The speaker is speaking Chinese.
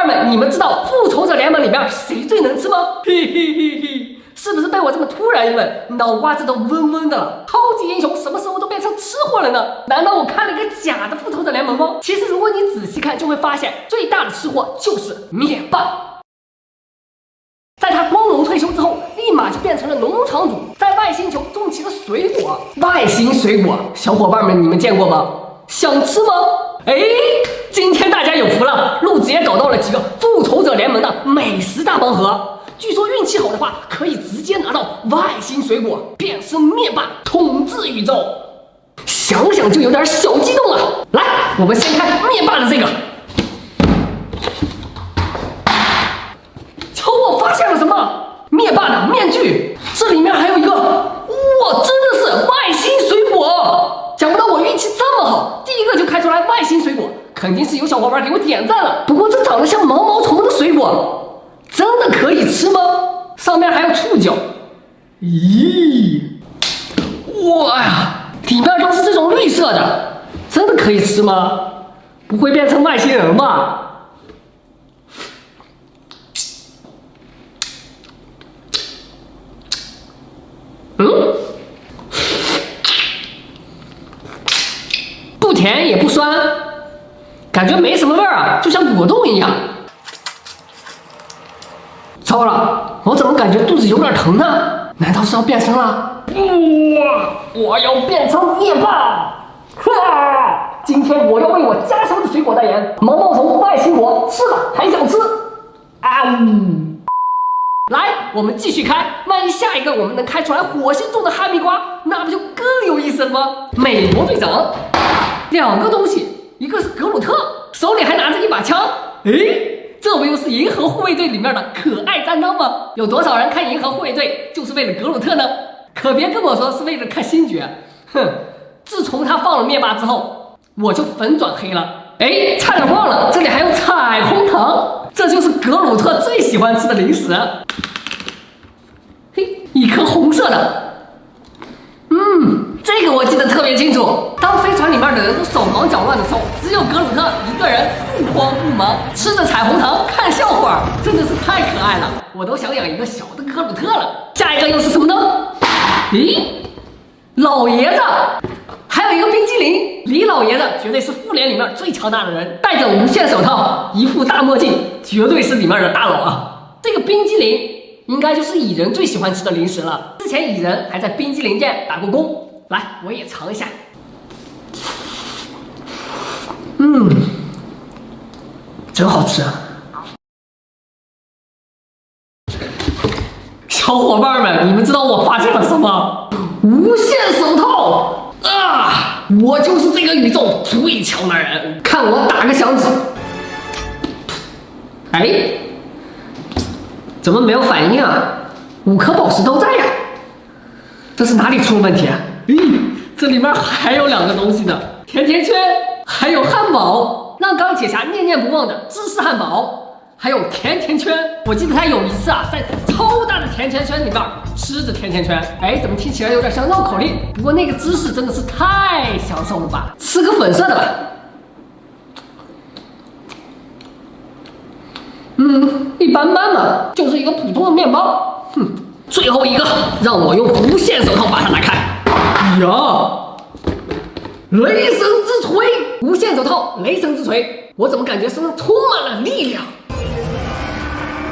们，你们知道复仇者联盟里面谁最能吃吗？嘿嘿嘿嘿，是不是被我这么突然一问，脑瓜子都嗡嗡的了？超级英雄什么时候都变成吃货了呢？难道我看了一个假的复仇者联盟吗？其实如果你仔细看，就会发现最大的吃货就是灭霸。在他光荣退休之后，立马就变成了农场主，在外星球种起了水果。外星水果，小伙伴们，你们见过吗？想吃吗？哎，今天大家有福了，陆子也搞到了几个复仇者联盟的美食大盲盒。据说运气好的话，可以直接拿到外星水果，变身灭霸，统治宇宙。想想就有点小激动啊！来，我们先看灭霸的这个。瞧，我发现了什么？灭霸的面具，这里面还有一个，哇，真的是外星水果！想不到我运气这么好，第一个就开出来外星水果，肯定是有小伙伴给我点赞了。不过这长得像毛毛虫的水果，真的可以吃吗？上面还有触角，咦，哇呀，里面都是这种绿色的，真的可以吃吗？不会变成外星人吧？不甜也不酸，感觉没什么味儿啊，就像果冻一样。糟了，我怎么感觉肚子有点疼呢？难道是要变身了？我要变成灭霸！今天我要为我家乡的水果代言，毛毛虫外星果，吃了还想吃。来，我们继续开，万一下一个我们能开出来火星种的哈密瓜，那不就更有意思了吗？美国队长，两个东西，一个是格鲁特，手里还拿着一把枪。诶，这不又是银河护卫队里面的可爱担当吗？有多少人看银河护卫队就是为了格鲁特呢？可别跟我说是为了看星爵，哼！自从他放了灭霸之后，我就粉转黑了。哎，差点忘了，这里还有彩虹糖，这就是格鲁特最喜欢吃的零食。嘿，一颗红色的。这个我记得特别清楚。当飞船里面的人都手忙脚乱的时候，只有格鲁特一个人不慌不忙，吃着彩虹糖看笑话，真的是太可爱了。我都想养一个小的格鲁特了。下一个又是什么呢？咦，老爷子。还有一个冰激凌，李老爷子绝对是复联里面最强大的人，戴着无线手套，一副大墨镜，绝对是里面的大佬啊！这个冰激凌应该就是蚁人最喜欢吃的零食了。之前蚁人还在冰激凌店打过工，来，我也尝一下。真好吃啊！小伙伴们，你们知道我发现了什么？无线手套！我就是这个宇宙最强的人，看我打个响指。哎，怎么没有反应啊？5颗宝石都在呀，这是哪里出了问题啊？这里面还有2个东西呢，甜甜圈，还有汉堡，让钢铁侠念念不忘的芝士汉堡。还有甜甜圈，我记得他有一次在超大的甜甜圈里面吃着甜甜圈，哎，怎么听起来有点像绕口令？不过那个芝士真的是太享受了吧！吃个粉色的吧。一般般嘛，就是一个普通的面包。最后一个，让我用无线手套把它打开。雷神之锤，无线手套，雷神之锤。我怎么感觉身上充满了力量？